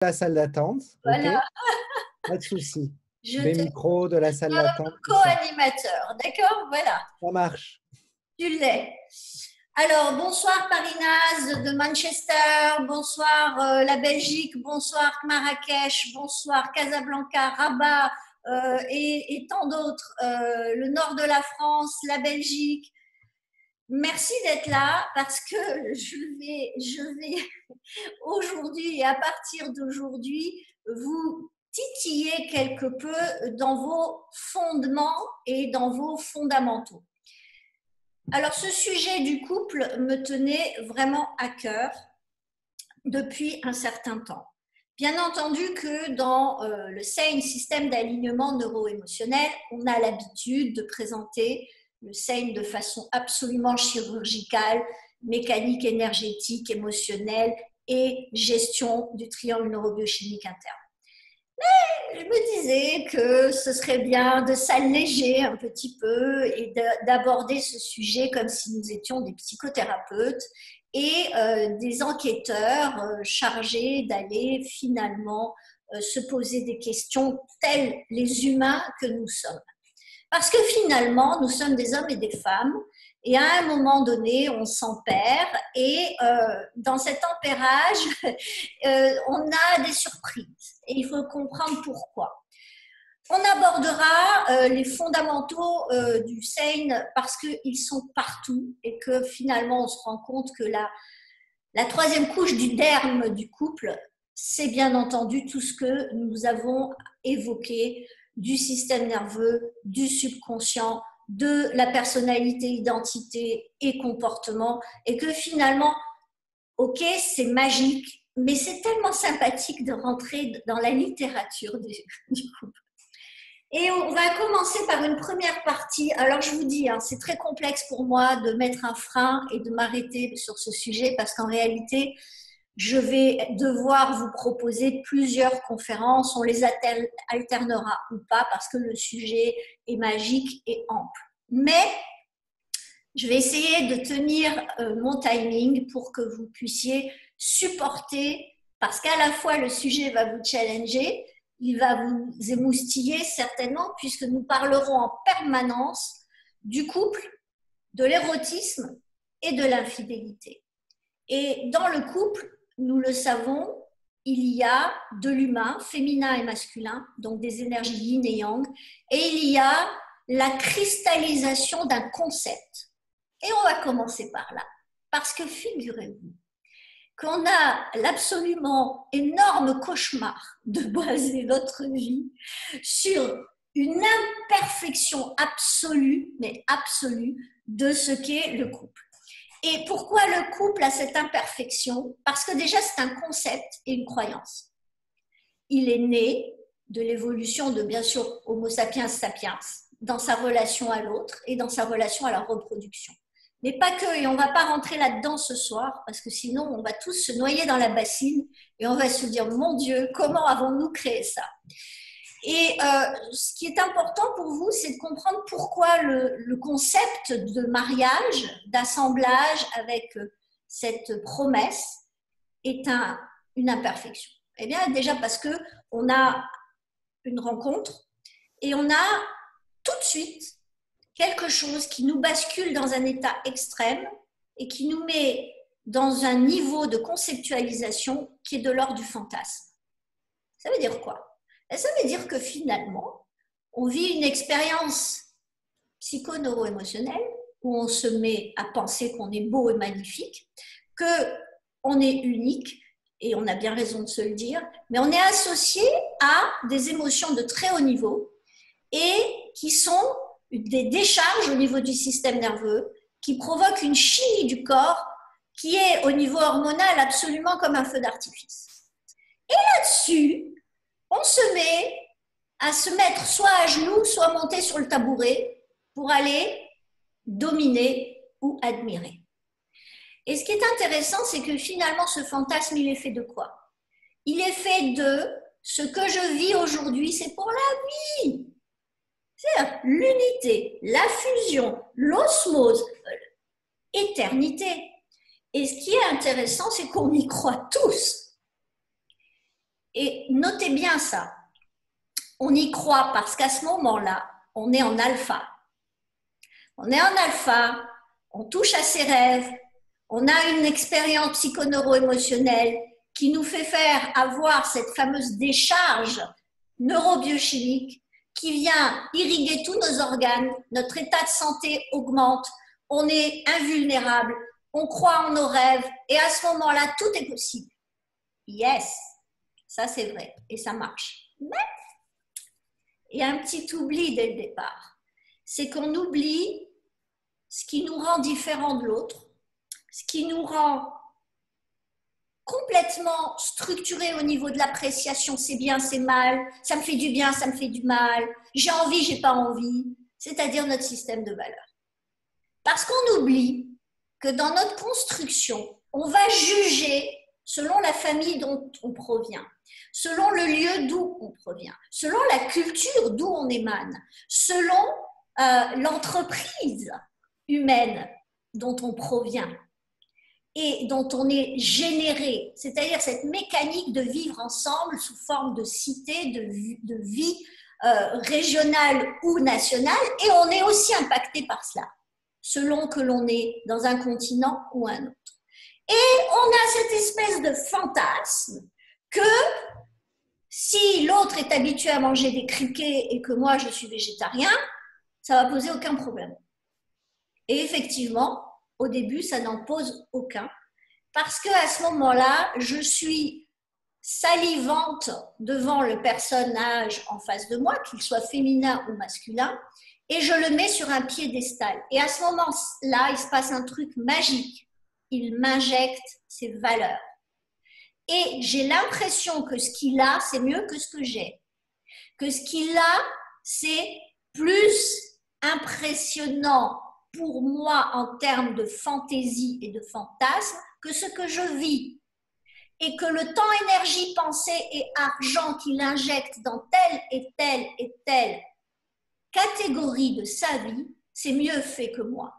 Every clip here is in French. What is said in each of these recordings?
La salle d'attente, ok, Voilà, pas de souci. je Les te micros de la salle d'attente, tout ça. co-animateur, d'accord? Voilà, Ça marche. tu l'es. Alors, bonsoir Parinaz de Manchester, bonsoir la Belgique, bonsoir Marrakech, bonsoir Casablanca, Rabat et tant d'autres, le nord de la France, la Belgique. Merci d'être là parce que je vais aujourd'hui et à partir d'aujourd'hui vous titiller quelque peu dans vos fondements et dans vos fondamentaux. Alors, ce sujet du couple me tenait vraiment à cœur depuis un certain temps. Bien entendu que dans le SANE, système d'alignement neuro-émotionnel, on a l'habitude de présenter le SANE de façon absolument chirurgicale, mécanique, énergétique, émotionnelle et gestion du triangle neurobiochimique interne. Je me disais que ce serait bien de s'alléger un petit peu et d'aborder ce sujet comme si nous étions des psychothérapeutes et des enquêteurs chargés d'aller finalement se poser des questions tels les humains que nous sommes. Parce que finalement, nous sommes des hommes et des femmes, et à un moment donné, on s'empère, et dans cet empérage, on a des surprises, et il faut comprendre pourquoi. On abordera les fondamentaux du SANE parce qu'ils sont partout, et que finalement, on se rend compte que la troisième couche du derme du couple, c'est bien entendu tout ce que nous avons évoqué du système nerveux, du subconscient, de la personnalité, identité et comportement, et que finalement, ok, c'est magique, mais c'est tellement sympathique de rentrer dans la littérature du couple. Et on va commencer par une première partie. Alors je vous dis, hein, c'est très complexe pour moi de mettre un frein et de m'arrêter sur ce sujet parce qu'en réalité, je vais devoir vous proposer plusieurs conférences. On les alternera ou pas parce que le sujet est magique et ample. Mais je vais essayer de tenir mon timing pour que vous puissiez supporter, parce qu'à la fois le sujet va vous challenger, il va vous émoustiller certainement, puisque nous parlerons en permanence du couple, de l'érotisme et de l'infidélité. Et dans le couple, nous le savons, il y a de l'humain, féminin et masculin, donc des énergies yin et yang, et il y a la cristallisation d'un concept. Et on va commencer par là, parce que figurez-vous qu'on a l'absolument énorme cauchemar de baser notre vie sur une imperfection absolue, mais absolue, de ce qu'est le couple. Et pourquoi le couple a cette imperfection? Parce que déjà, c'est un concept et une croyance. Il est né de l'évolution de, bien sûr, Homo sapiens sapiens, dans sa relation à l'autre et dans sa relation à la reproduction. Mais pas que, et on ne va pas rentrer là-dedans ce soir, parce que sinon on va tous se noyer dans la bassine et on va se dire, mon Dieu, comment avons-nous créé ça? Et ce qui est important pour vous, c'est de comprendre pourquoi le concept de mariage, d'assemblage avec cette promesse est une imperfection. Eh bien, déjà parce qu'on a une rencontre et on a tout de suite quelque chose qui nous bascule dans un état extrême et qui nous met dans un niveau de conceptualisation qui est de l'ordre du fantasme. Ça veut dire quoi? Ça veut dire que finalement, on vit une expérience psycho-neuro-émotionnelle où on se met à penser qu'on est beau et magnifique, qu'on est unique, et on a bien raison de se le dire, mais on est associé à des émotions de très haut niveau et qui sont des décharges au niveau du système nerveux qui provoquent une chimie du corps qui est au niveau hormonal absolument comme un feu d'artifice. Et là-dessus, on se met à se mettre soit à genoux, soit monter sur le tabouret pour aller dominer ou admirer. Et ce qui est intéressant, c'est que finalement, ce fantasme, il est fait de quoi? Il est fait de ce que je vis aujourd'hui, c'est pour la vie. C'est l'unité, la fusion, l'osmose, éternité. Et ce qui est intéressant, c'est qu'on y croit tous. Et notez bien ça. On y croit parce qu'à ce moment-là, on est en alpha. On est en alpha, on touche à ses rêves, on a une expérience psychoneuro-émotionnelle qui nous fait faire avoir cette fameuse décharge neurobiochimique qui vient irriguer tous nos organes, notre état de santé augmente, on est invulnérable, on croit en nos rêves et à ce moment-là, tout est possible. Yes, ça c'est vrai et ça marche. Mais il y a un petit oubli dès le départ, c'est qu'on oublie ce qui nous rend différent de l'autre, ce qui nous rend complètement structuré au niveau de l'appréciation, c'est bien, c'est mal, ça me fait du bien, ça me fait du mal, j'ai envie, j'ai pas envie, c'est-à-dire notre système de valeurs. Parce qu'on oublie que dans notre construction, on va juger selon la famille dont on provient, selon le lieu d'où on provient, selon la culture d'où on émane, selon l'entreprise humaine dont on provient et dont on est généré, c'est-à-dire cette mécanique de vivre ensemble sous forme de cité, de vie régionale ou nationale, et on est aussi impacté par cela, selon que l'on est dans un continent ou un autre. Et on a cette espèce de fantasme que si l'autre est habitué à manger des criquets et que moi je suis végétarien, ça va poser aucun problème. Et effectivement, au début, ça n'en pose aucun, parce qu'à ce moment-là, je suis salivante devant le personnage en face de moi, qu'il soit féminin ou masculin, et je le mets sur un piédestal. Et à ce moment-là, il se passe un truc magique. Il m'injecte ses valeurs. Et j'ai l'impression que ce qu'il a, c'est mieux que ce que j'ai. Que ce qu'il a, c'est plus impressionnant pour moi en termes de fantaisie et de fantasme que ce que je vis. Et que le temps, énergie, pensée et argent qu'il injecte dans telle et telle et telle catégorie de sa vie, c'est mieux fait que moi.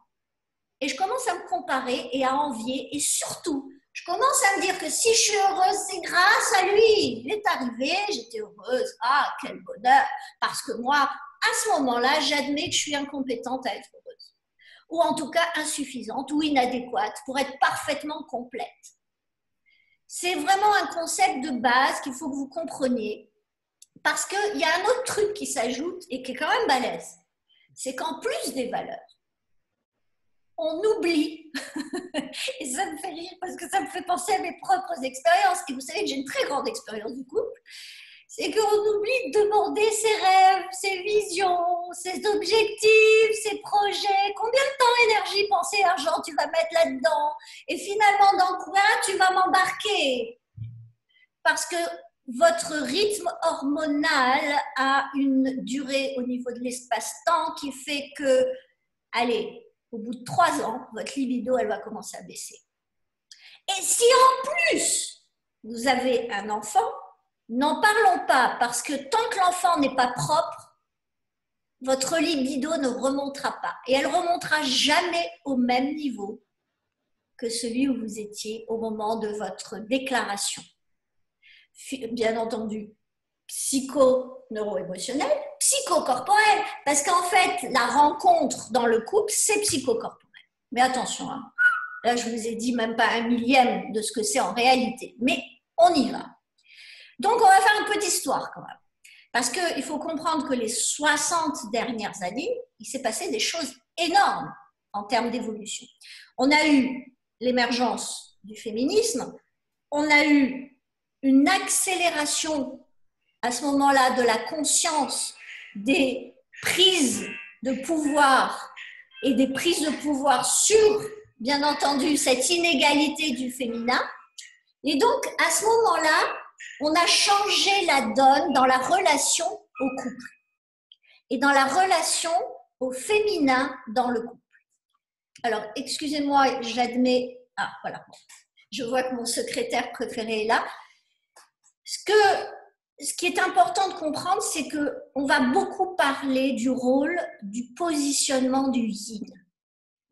Et je commence à me comparer et à envier, et surtout, je commence à me dire que si je suis heureuse, c'est grâce à lui. Il est arrivé, j'étais heureuse, ah, quel bonheur, parce que moi, à ce moment-là, j'admets que je suis incompétente à être heureuse, ou en tout cas insuffisante ou inadéquate pour être parfaitement complète. C'est vraiment un concept de base qu'il faut que vous compreniez, parce qu'il y a un autre truc qui s'ajoute et qui est quand même balèze. C'est qu'en plus des valeurs, on oublie, et ça me fait rire parce que ça me fait penser à mes propres expériences, et vous savez que j'ai une très grande expérience du couple, c'est qu'on oublie de demander ses rêves, ses visions, ses objectifs, ses projets, combien de temps, énergie, pensée, argent tu vas mettre là-dedans, et finalement dans quoi tu vas m'embarquer, parce que votre rythme hormonal a une durée au niveau de l'espace-temps qui fait que, allez, au bout de 3 ans, votre libido, elle va commencer à baisser. Et si en plus, vous avez un enfant, n'en parlons pas, parce que tant que l'enfant n'est pas propre, votre libido ne remontera pas. Et elle ne remontera jamais au même niveau que celui où vous étiez au moment de votre déclaration. Bien entendu, psycho-neuro-émotionnel, psychocorporel, parce qu'en fait, la rencontre dans le couple, c'est psychocorporel. Mais attention, hein, là, je vous ai dit même pas 1/1000 de ce que c'est en réalité, mais on y va. Donc, on va faire un peu d'histoire quand même, parce qu'il faut comprendre que les 60 dernières années, il s'est passé des choses énormes en termes d'évolution. On a eu l'émergence du féminisme, on a eu une accélération à ce moment-là de la conscience des prises de pouvoir et des prises de pouvoir sur, bien entendu, cette inégalité du féminin. Et donc, à ce moment-là, on a changé la donne dans la relation au couple et dans la relation au féminin dans le couple. Alors, excusez-moi, j'admets... Ah, voilà. Je vois que mon secrétaire préféré est là. Ce qui est important de comprendre, c'est qu'on va beaucoup parler du rôle, du positionnement du yin.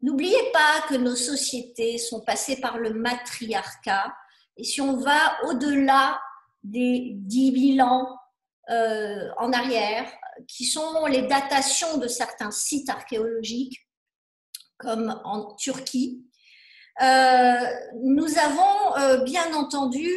N'oubliez pas que nos sociétés sont passées par le matriarcat, et si on va au-delà des 10 000 ans en arrière, qui sont les datations de certains sites archéologiques, comme en Turquie. Nous avons bien entendu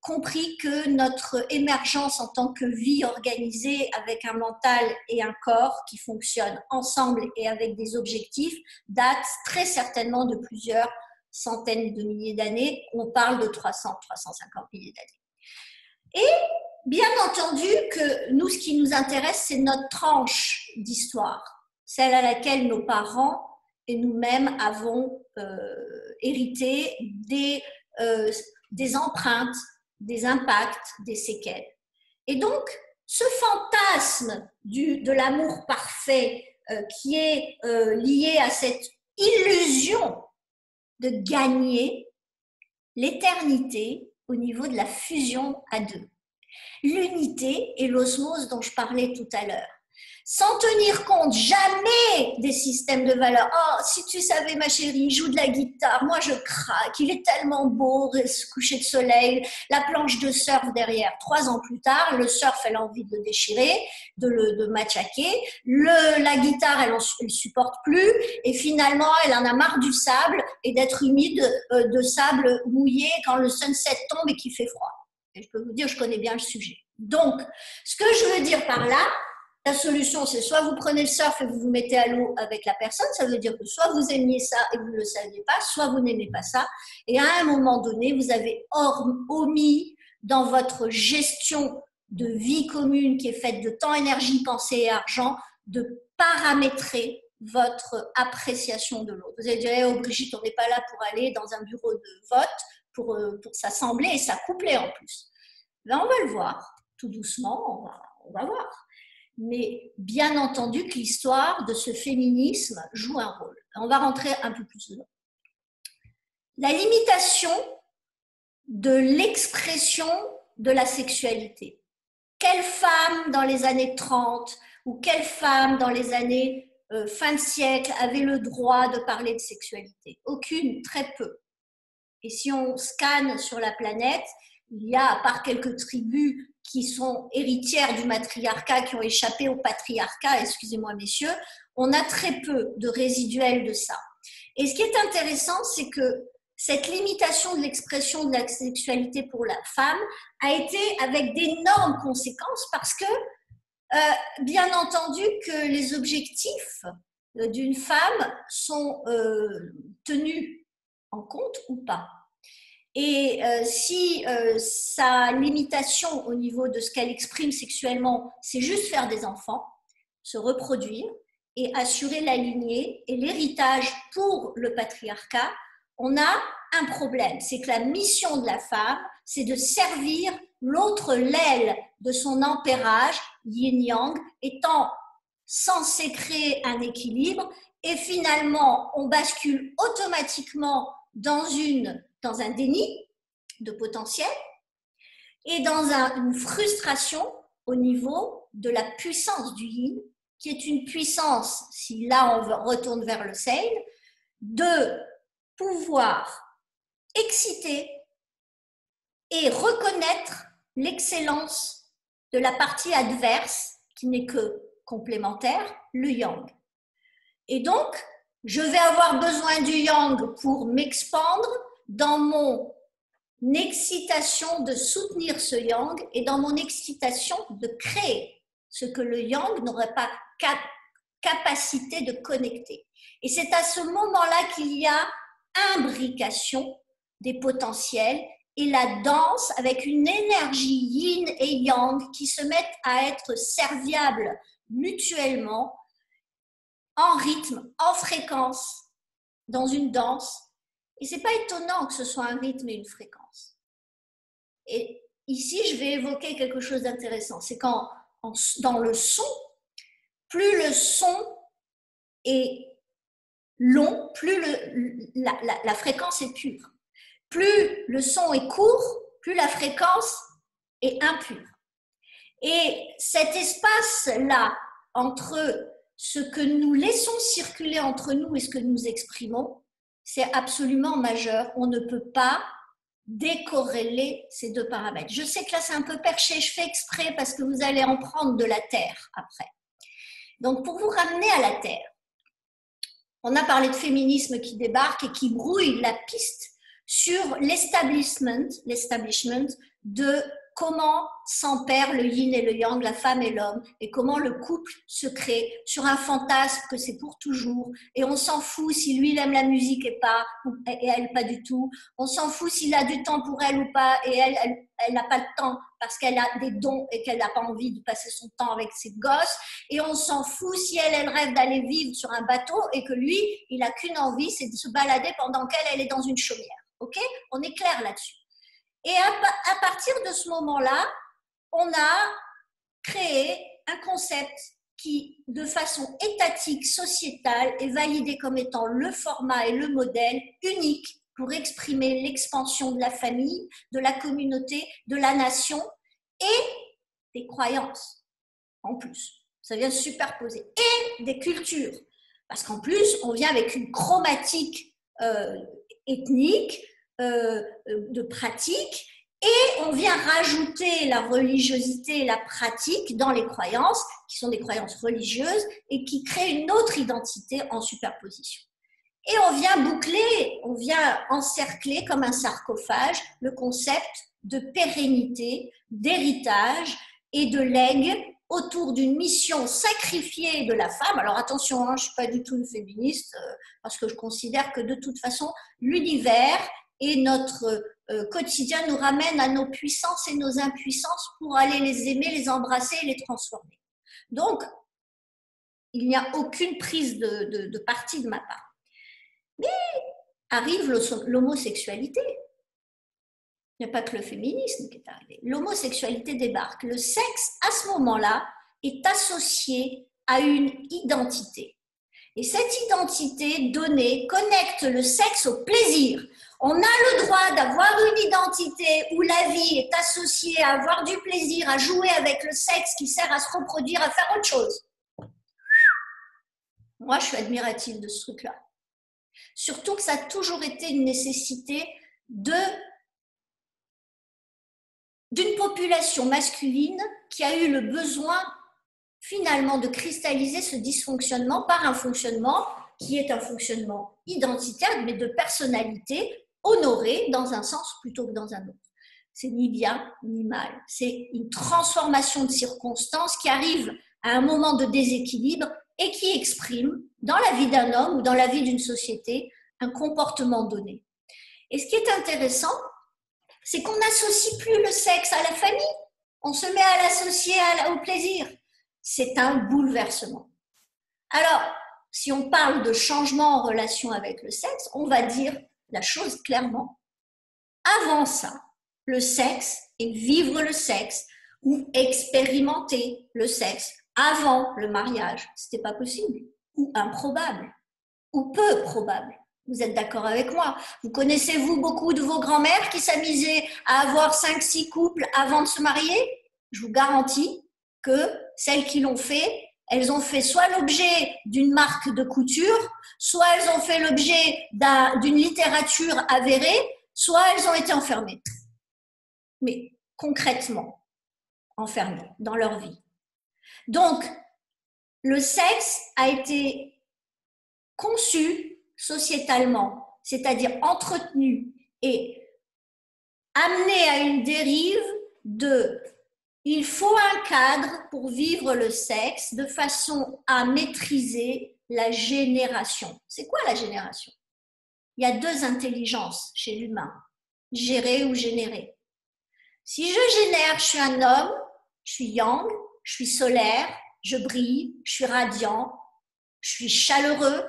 compris que notre émergence en tant que vie organisée avec un mental et un corps qui fonctionnent ensemble et avec des objectifs date très certainement de plusieurs centaines de milliers d'années. On parle de 300, 350 milliers d'années. Et bien entendu que nous, ce qui nous intéresse, c'est notre tranche d'histoire, celle à laquelle nos parents et nous-mêmes avons hérité des empreintes, des impacts, des séquelles. Et donc, ce fantasme de l'amour parfait qui est lié à cette illusion de gagner l'éternité au niveau de la fusion à deux. L'unité et l'osmose dont je parlais tout à l'heure. Sans tenir compte jamais des systèmes de valeurs. Oh, si tu savais, ma chérie, il joue de la guitare, moi je craque, il est tellement beau, ce coucher de soleil, la planche de surf derrière. 3 ans plus tard, le surf, elle a envie de le déchirer, de matraquer. La guitare, elle ne supporte plus. Et finalement, elle en a marre du sable et d'être humide de sable mouillé quand le sunset tombe et qu'il fait froid. Et je peux vous dire, je connais bien le sujet. Donc, ce que je veux dire par là, la solution, c'est soit vous prenez le surf et vous vous mettez à l'eau avec la personne, ça veut dire que soit vous aimiez ça et vous ne le saviez pas, soit vous n'aimez pas ça. Et à un moment donné, vous avez omis dans votre gestion de vie commune qui est faite de temps, énergie, pensée et argent, de paramétrer votre appréciation de l'autre. Vous allez dire, oh, Brigitte, on n'est pas là pour aller dans un bureau de vote pour s'assembler et s'accoupler en plus. Ben, on va le voir, tout doucement, on va voir. Mais bien entendu que l'histoire de ce féminisme joue un rôle. On va rentrer un peu plus dedans. La limitation de l'expression de la sexualité. Quelle femme dans les années 30 ou quelle femme dans les années fin de siècle avait le droit de parler de sexualité? Aucune, très peu. Et si on scanne sur la planète, il y a, à part quelques tribus qui sont héritières du matriarcat, qui ont échappé au patriarcat, excusez-moi messieurs, on a très peu de résiduels de ça. Et ce qui est intéressant, c'est que cette limitation de l'expression de la sexualité pour la femme a été avec d'énormes conséquences parce que, bien entendu, que les objectifs d'une femme sont tenus en compte ou pas. Et si sa limitation au niveau de ce qu'elle exprime sexuellement, c'est juste faire des enfants, se reproduire et assurer la lignée et l'héritage pour le patriarcat, on a un problème. C'est que la mission de la femme, c'est de servir l'autre l'aile de son ampérage, yin-yang, étant censé créer un équilibre. Et finalement, on bascule automatiquement dans un déni de potentiel et dans une frustration au niveau de la puissance du yin, qui est une puissance, si là on retourne vers le sein, de pouvoir exciter et reconnaître l'excellence de la partie adverse, qui n'est que complémentaire, le yang. Et donc, je vais avoir besoin du yang pour m'expandre dans mon excitation de soutenir ce yang et dans mon excitation de créer ce que le yang n'aurait pas capacité de connecter. Et c'est à ce moment-là qu'il y a imbrication des potentiels et la danse avec une énergie yin et yang qui se mettent à être serviables mutuellement en rythme, en fréquence, dans une danse. Et ce n'est pas étonnant que ce soit un rythme et une fréquence. Et ici, je vais évoquer quelque chose d'intéressant. C'est quand, dans le son, plus le son est long, plus la fréquence est pure. Plus le son est court, plus la fréquence est impure. Et cet espace-là, entre ce que nous laissons circuler entre nous et ce que nous exprimons, c'est absolument majeur. On ne peut pas décorréler ces deux paramètres. Je sais que là c'est un peu perché, je fais exprès parce que vous allez en prendre de la terre après. Donc pour vous ramener à la terre, on a parlé de féminisme qui débarque et qui brouille la piste sur l'establishment de comment s'empare le yin et le yang, la femme et l'homme, et comment le couple se crée sur un fantasme que c'est pour toujours. Et on s'en fout si lui il aime la musique et elle pas du tout. On s'en fout s'il a du temps pour elle ou pas, et elle n'a pas le temps parce qu'elle a des dons et qu'elle n'a pas envie de passer son temps avec ses gosses. Et on s'en fout si elle rêve d'aller vivre sur un bateau et que lui, il n'a qu'une envie, c'est de se balader pendant qu'elle est dans une chaumière. Ok ? On est clair là-dessus. Et à partir de ce moment-là, on a créé un concept qui, de façon étatique, sociétale, est validé comme étant le format et le modèle unique pour exprimer l'expansion de la famille, de la communauté, de la nation et des croyances, en plus. Ça vient se superposer. Et des cultures. Parce qu'en plus, on vient avec une chromatique ethnique, de pratique, et on vient rajouter la religiosité et la pratique dans les croyances, qui sont des croyances religieuses, et qui créent une autre identité en superposition. Et on vient boucler, on vient encercler comme un sarcophage le concept de pérennité, d'héritage et de legs autour d'une mission sacrifiée de la femme. Alors attention, je ne suis pas du tout une féministe, parce que je considère que de toute façon, l'univers et notre quotidien nous ramène à nos puissances et nos impuissances pour aller les aimer, les embrasser et les transformer. Donc, il n'y a aucune prise de parti de ma part. Mais arrive l'homosexualité. Il n'y a pas que le féminisme qui est arrivé. L'homosexualité débarque. Le sexe, à ce moment-là, est associé à une identité. Et cette identité donnée connecte le sexe au plaisir. On a le droit d'avoir une identité où la vie est associée à avoir du plaisir, à jouer avec le sexe qui sert à se reproduire, à faire autre chose. Moi, je suis admirative de ce truc-là. Surtout que ça a toujours été une nécessité d'une population masculine qui a eu le besoin finalement de cristalliser ce dysfonctionnement par un fonctionnement qui est un fonctionnement identitaire, mais de personnalité honorée dans un sens plutôt que dans un autre. C'est ni bien ni mal. C'est une transformation de circonstances qui arrive à un moment de déséquilibre et qui exprime dans la vie d'un homme ou dans la vie d'une société un comportement donné. Et ce qui est intéressant, c'est qu'on n'associe plus le sexe à la famille. On se met à l'associer au plaisir. C'est un bouleversement. Alors, si on parle de changement en relation avec le sexe, on va dire la chose clairement. Avant ça, le sexe et vivre le sexe ou expérimenter le sexe avant le mariage, c'était pas possible ou improbable ou peu probable. Vous êtes d'accord avec moi? Vous connaissez-vous beaucoup de vos grands-mères qui s'amusaient à avoir 5-6 couples avant de se marier? Je vous garantis que celles qui l'ont fait, elles ont fait soit l'objet d'une marque de couture, soit elles ont fait l'objet d'une littérature avérée, soit elles ont été enfermées. Mais concrètement, enfermées dans leur vie. Donc, le sexe a été conçu sociétalement, c'est-à-dire entretenu et amené à une dérive de il faut un cadre pour vivre le sexe de façon à maîtriser la génération. C'est quoi la génération? Il y a deux intelligences chez l'humain, gérer ou générer. Si je génère, je suis un homme, je suis yang, je suis solaire, je brille, je suis radiant, je suis chaleureux,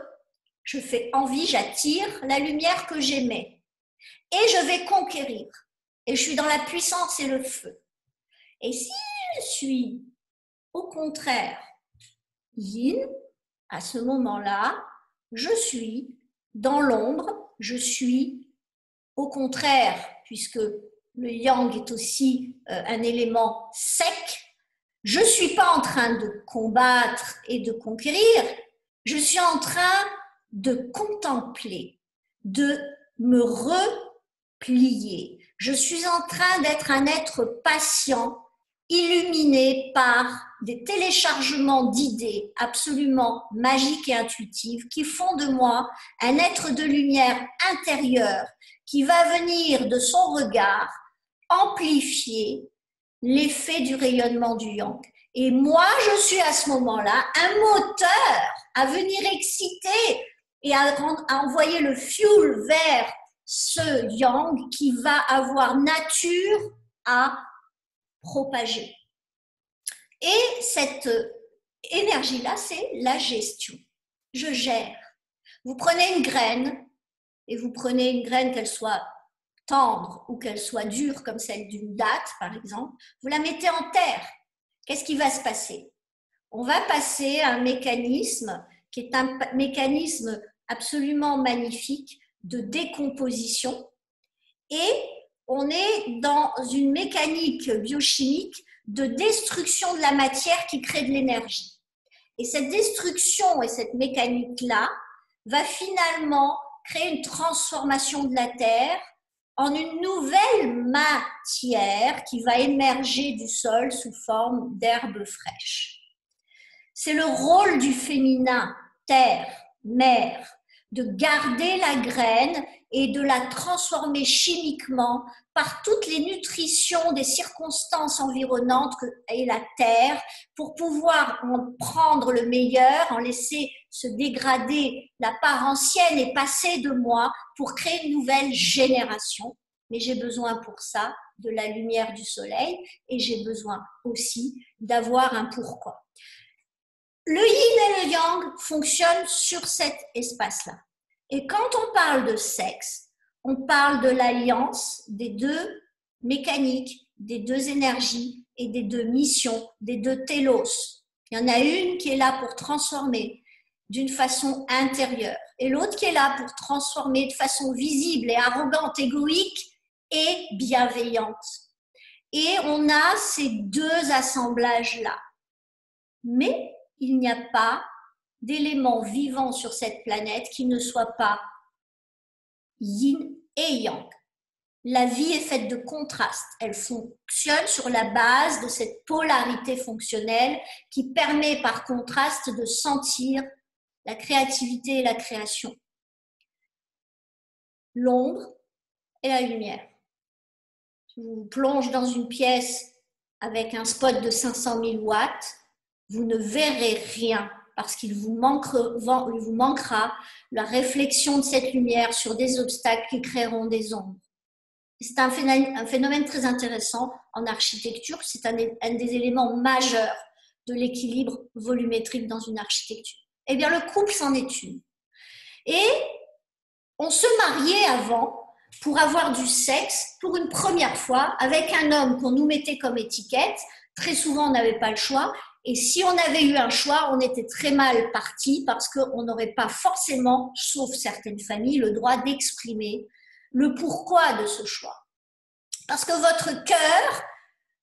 je fais envie, j'attire la lumière que j'émets. Et je vais conquérir. Et je suis dans la puissance et le feu. Et si je suis, au contraire, yin, à ce moment-là, je suis dans l'ombre, je suis, au contraire, puisque le yang est aussi un élément sec, je ne suis pas en train de combattre et de conquérir, je suis en train de contempler, de me replier, Je suis en train d'être un être patient, illuminé par des téléchargements d'idées absolument magiques et intuitives qui font de moi un être de lumière intérieure qui va venir de son regard amplifier l'effet du rayonnement du yang. Et moi, je suis à ce moment-là un moteur à venir exciter et à envoyer le fuel vers ce yang qui va avoir nature à propager. Et cette énergie-là, c'est la gestion. Je gère. Vous prenez une graine, et vous prenez une graine, qu'elle soit tendre ou qu'elle soit dure, comme celle d'une date, par exemple, vous la mettez en terre. Qu'est-ce qui va se passer? On va passer à un mécanisme qui est un mécanisme absolument magnifique de décomposition, et on est dans une mécanique biochimique de destruction de la matière qui crée de l'énergie. Et cette destruction et cette mécanique-là va finalement créer une transformation de la Terre en une nouvelle matière qui va émerger du sol sous forme d'herbes fraîches. C'est le rôle du féminin, terre, mère, de garder la graine et de la transformer chimiquement par toutes les nutritions des circonstances environnantes et la terre pour pouvoir en prendre le meilleur, en laisser se dégrader la part ancienne et passer de moi pour créer une nouvelle génération. Mais j'ai besoin pour ça de la lumière du soleil et j'ai besoin aussi d'avoir un pourquoi. Le yin et le yang fonctionnent sur cet espace-là. Et quand on parle de sexe, on parle de l'alliance des deux mécaniques, des deux énergies et des deux missions, des deux télos. Il y en a une qui est là pour transformer d'une façon intérieure et l'autre qui est là pour transformer de façon visible et arrogante, égoïque et bienveillante. Et on a ces deux assemblages-là. Mais il n'y a pas d'éléments vivants sur cette planète qui ne soient pas yin et yang. La vie est faite de contrastes. Elle fonctionne sur la base de cette polarité fonctionnelle qui permet par contraste de sentir la créativité et la création. L'ombre et la lumière. Si je vous plonge dans une pièce avec un spot de 500 000 watts, vous ne verrez rien parce qu'il vous manquera la réflexion de cette lumière sur des obstacles qui créeront des ombres. C'est un phénomène très intéressant en architecture, c'est un des éléments majeurs de l'équilibre volumétrique dans une architecture. Eh bien, le couple, c'en est une. Et on se mariait avant pour avoir du sexe pour une première fois avec un homme qu'on nous mettait comme étiquette. Très souvent, on n'avait pas le choix. Et si on avait eu un choix, on était très mal parti parce qu'on n'aurait pas forcément, sauf certaines familles, le droit d'exprimer le pourquoi de ce choix. Parce que votre cœur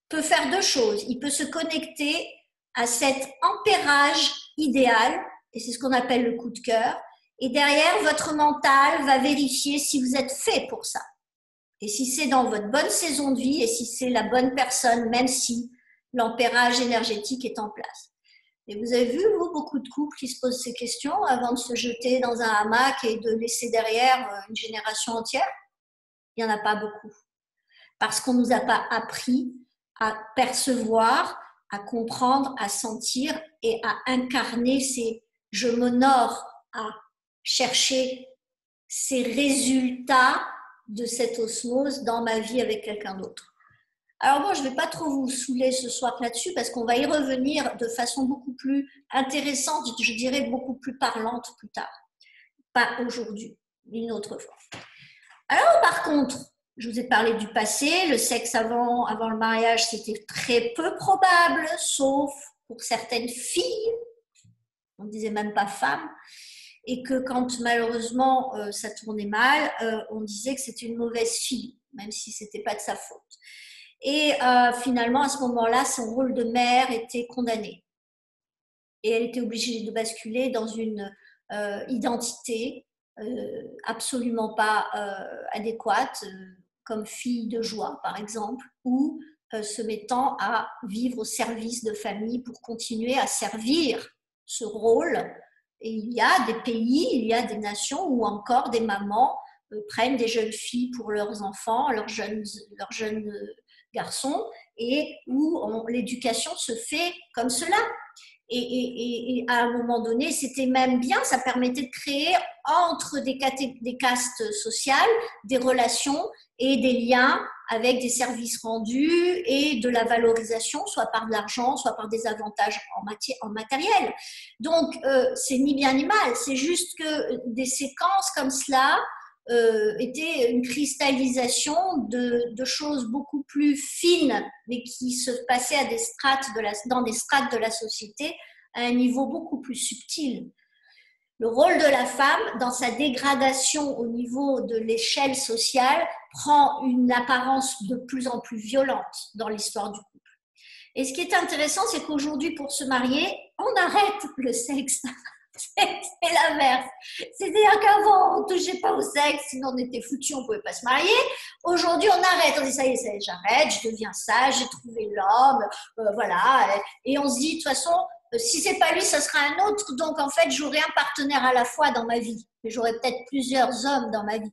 peut faire deux choses. Il peut se connecter à cet ampérage idéal, et c'est ce qu'on appelle le coup de cœur, et derrière, votre mental va vérifier si vous êtes fait pour ça. Et si c'est dans votre bonne saison de vie, et si c'est la bonne personne, même si l'ampérage énergétique est en place. Et vous avez vu, vous, beaucoup de couples qui se posent ces questions avant de se jeter dans un hamac et de laisser derrière une génération entière? Il n'y en a pas beaucoup. Parce qu'on ne nous a pas appris à percevoir, à comprendre, à sentir et à incarner ces « je m'honore à chercher ces résultats de cette osmose dans ma vie avec quelqu'un d'autre ». Alors moi, je ne vais pas trop vous saouler ce soir là-dessus parce qu'on va y revenir de façon beaucoup plus intéressante, je dirais beaucoup plus parlante plus tard. Pas aujourd'hui, une autre fois. Alors par contre, je vous ai parlé du passé, le sexe avant le mariage, c'était très peu probable, sauf pour certaines filles, on ne disait même pas femmes, et que quand malheureusement ça tournait mal, on disait que c'était une mauvaise fille, même si ce n'était pas de sa faute. Et finalement, à ce moment-là, son rôle de mère était condamné. Et elle était obligée de basculer dans une identité absolument pas adéquate, comme fille de joie, par exemple, ou se mettant à vivre au service de famille pour continuer à servir ce rôle. Et il y a des pays, il y a des nations où encore des mamans prennent des jeunes filles pour leurs enfants, leurs jeunes garçons, et où l'éducation se fait comme cela. Et à un moment donné, c'était même bien, ça permettait de créer entre des castes sociales des relations et des liens avec des services rendus et de la valorisation, soit par de l'argent, soit par des avantages en matériel. Donc, c'est ni bien ni mal, c'est juste que des séquences comme cela était une cristallisation de choses beaucoup plus fines, mais qui se passaient dans des strates de la société à un niveau beaucoup plus subtil. Le rôle de la femme, dans sa dégradation au niveau de l'échelle sociale, prend une apparence de plus en plus violente dans l'histoire du couple. Et ce qui est intéressant, c'est qu'aujourd'hui, pour se marier, on arrête le sexe. C'est l'inverse. C'est-à-dire qu'avant, on ne touchait pas au sexe, sinon on était foutus, on ne pouvait pas se marier. Aujourd'hui, on arrête. On dit, ça y est, j'arrête, je deviens sage, j'ai trouvé l'homme, voilà. Et on se dit, de toute façon, si ce n'est pas lui, ce sera un autre. Donc, en fait, j'aurai un partenaire à la fois dans ma vie. Mais j'aurai peut-être plusieurs hommes dans ma vie.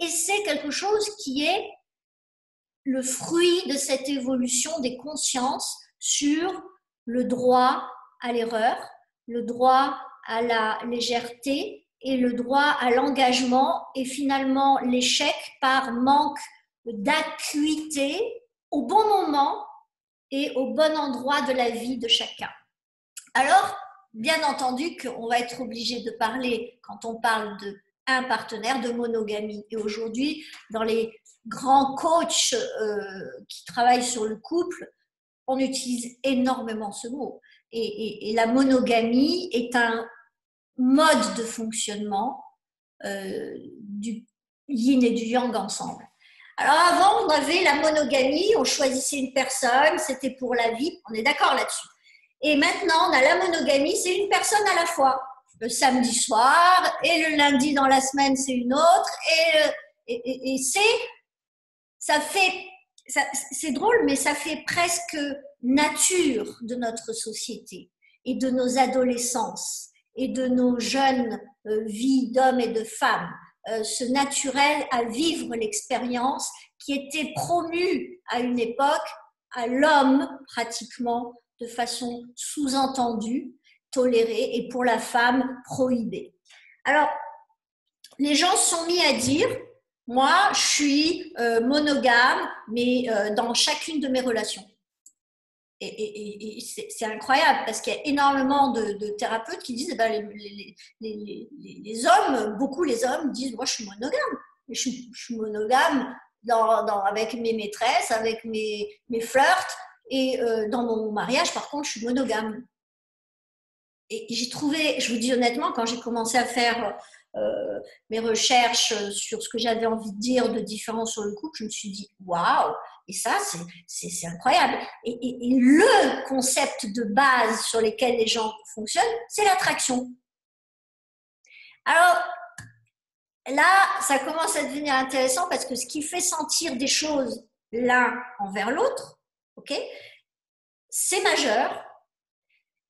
Et c'est quelque chose qui est le fruit de cette évolution des consciences sur le droit à l'erreur, le droit à la légèreté et le droit à l'engagement et finalement l'échec par manque d'acuité au bon moment et au bon endroit de la vie de chacun. Alors, bien entendu qu'on va être obligé de parler, quand on parle d'un partenaire, de monogamie. Et aujourd'hui, dans les grands coachs qui travaillent sur le couple, on utilise énormément ce mot. Et la monogamie est un mode de fonctionnement du yin et du yang ensemble. Alors avant, on avait la monogamie, on choisissait une personne, c'était pour la vie, on est d'accord là-dessus. Et maintenant, on a la monogamie, c'est une personne à la fois. Le samedi soir et le lundi dans la semaine, c'est une autre. Et c'est drôle, mais ça fait presque nature de notre société et de nos adolescences et de nos jeunes vies d'hommes et de femmes. Ce naturel à vivre l'expérience qui était promue à une époque à l'homme pratiquement de façon sous-entendue, tolérée, et pour la femme prohibée. Alors, les gens se sont mis à dire, moi, je suis monogame, mais dans chacune de mes relations. Et c'est incroyable parce qu'il y a énormément de thérapeutes qui disent, les hommes, beaucoup les hommes disent, moi, je suis monogame. Je suis monogame avec mes maîtresses, avec mes flirts. Et dans mon mariage, par contre, je suis monogame. Et j'ai trouvé, je vous dis honnêtement, quand j'ai commencé à faire mes recherches sur ce que j'avais envie de dire de différent sur le couple, je me suis dit, waouh, et ça, c'est incroyable. Et le concept de base sur lequel les gens fonctionnent, c'est l'attraction. Alors, là, ça commence à devenir intéressant parce que ce qui fait sentir des choses l'un envers l'autre, ok, c'est majeur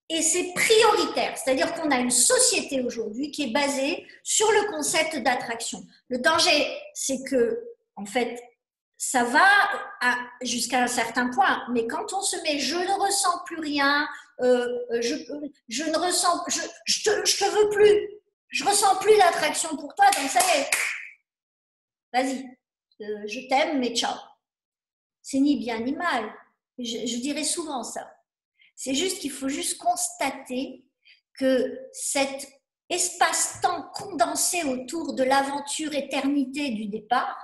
et c'est prioritaire. C'est-à-dire qu'on a une société aujourd'hui qui est basée sur le concept d'attraction. Le danger, c'est que, en fait, ça va jusqu'à un certain point, mais quand on se met « je ne ressens plus rien, je ne ressens, je te veux plus, je ressens plus d'attraction pour toi, donc ça y est, vas-y, je t'aime, mais ciao ». C'est ni bien ni mal. Je dirais souvent ça. C'est juste qu'il faut juste constater que cet espace-temps condensé autour de l'aventure éternité du départ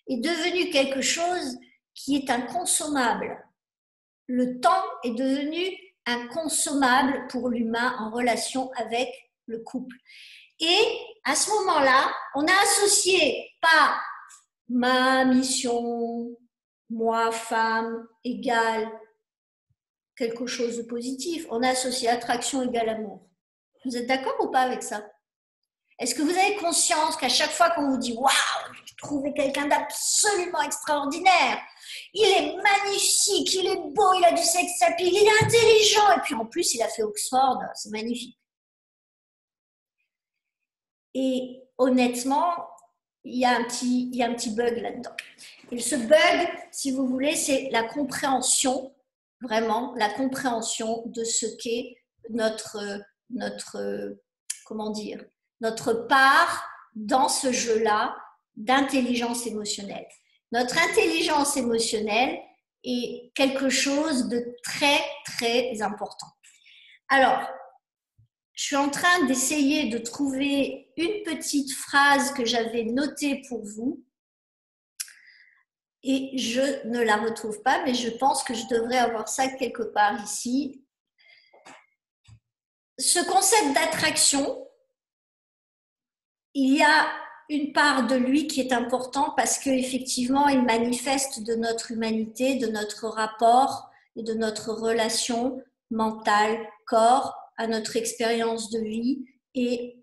est devenu quelque chose qui est inconsommable. Le temps est devenu inconsommable pour l'humain en relation avec le couple. Et à ce moment-là, on a associé pas ma mission, moi, femme, égale quelque chose de positif. On a associé attraction égale amour. Vous êtes d'accord ou pas avec ça? Est-ce que vous avez conscience qu'à chaque fois qu'on vous dit « Waouh, trouvé quelqu'un d'absolument extraordinaire. Il est magnifique, il est beau, il a du sex appeal, il est intelligent. Et puis en plus, il a fait Oxford, c'est magnifique. Et honnêtement, il y a un petit bug là-dedans. Et ce bug, si vous voulez, c'est la compréhension, vraiment, la compréhension de ce qu'est notre part dans ce jeu-là d'intelligence émotionnelle. Notre intelligence émotionnelle est quelque chose de très, très important. Alors, je suis en train d'essayer de trouver une petite phrase que j'avais notée pour vous et je ne la retrouve pas, mais je pense que je devrais avoir ça quelque part ici. Ce concept d'attraction, il y a une part de lui qui est important parce qu'effectivement, il manifeste de notre humanité, de notre rapport et de notre relation mentale, corps, à notre expérience de vie et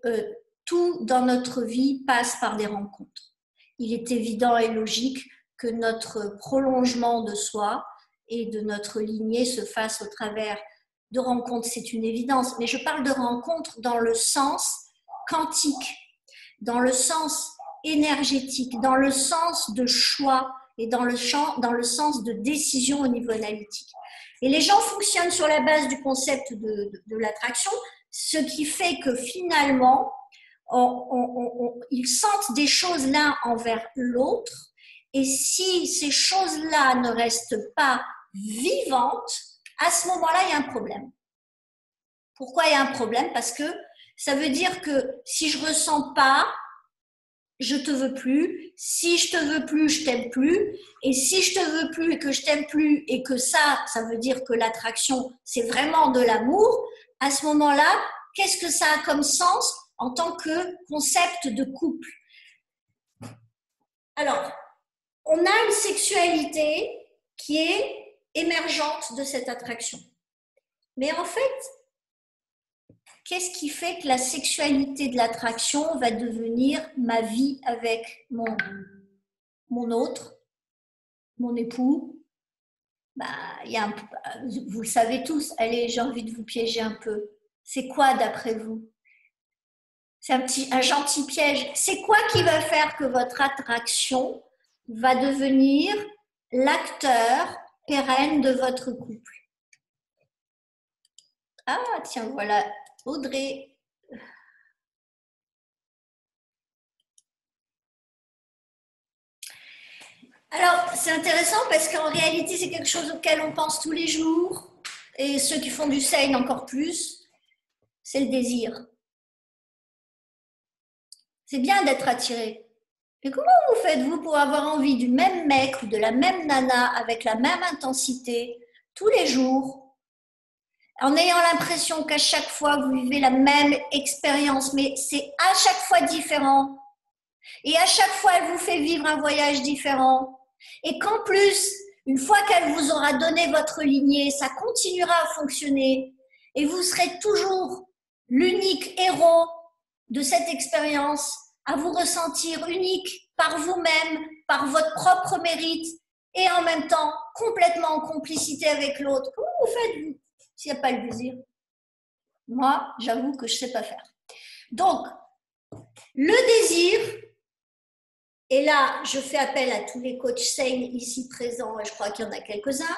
tout dans notre vie passe par des rencontres. Il est évident et logique que notre prolongement de soi et de notre lignée se fasse au travers de rencontres, c'est une évidence, mais je parle de rencontres dans le sens quantique, dans le sens énergétique, dans le sens de choix et dans le sens de décision au niveau analytique. Et les gens fonctionnent sur la base du concept de l'attraction, ce qui fait que finalement, ils sentent des choses l'un envers l'autre. Et si ces choses-là ne restent pas vivantes, à ce moment-là, il y a un problème. Pourquoi il y a un problème? Parce que ça veut dire que si je ressens pas, je te veux plus. Si je te veux plus, je t'aime plus. Et si je te veux plus et que je t'aime plus et que ça veut dire que l'attraction, c'est vraiment de l'amour, à ce moment-là, qu'est-ce que ça a comme sens en tant que concept de couple? Alors, on a une sexualité qui est émergente de cette attraction. Mais en fait, qu'est-ce qui fait que la sexualité de l'attraction va devenir ma vie avec mon autre, mon époux? Vous le savez tous. Allez, j'ai envie de vous piéger un peu. C'est quoi d'après vous? C'est un gentil piège. C'est quoi qui va faire que votre attraction va devenir l'acteur pérenne de votre couple? Ah, tiens, voilà, Audrey. Alors, c'est intéressant parce qu'en réalité, c'est quelque chose auquel on pense tous les jours. Et ceux qui font du seine encore plus, c'est le désir. C'est bien d'être attiré. Mais comment vous faites-vous pour avoir envie du même mec ou de la même nana avec la même intensité tous les jours, en ayant l'impression qu'à chaque fois vous vivez la même expérience, mais c'est à chaque fois différent. Et à chaque fois, elle vous fait vivre un voyage différent. Et qu'en plus, une fois qu'elle vous aura donné votre lignée, ça continuera à fonctionner. Et vous serez toujours l'unique héros de cette expérience, à vous ressentir unique par vous-même, par votre propre mérite, et en même temps complètement en complicité avec l'autre. Comment vous faites, vous, s'il n'y a pas le désir? Moi, j'avoue que je ne sais pas faire. Donc, le désir, et là, je fais appel à tous les coachs sane ici présents, et je crois qu'il y en a quelques-uns,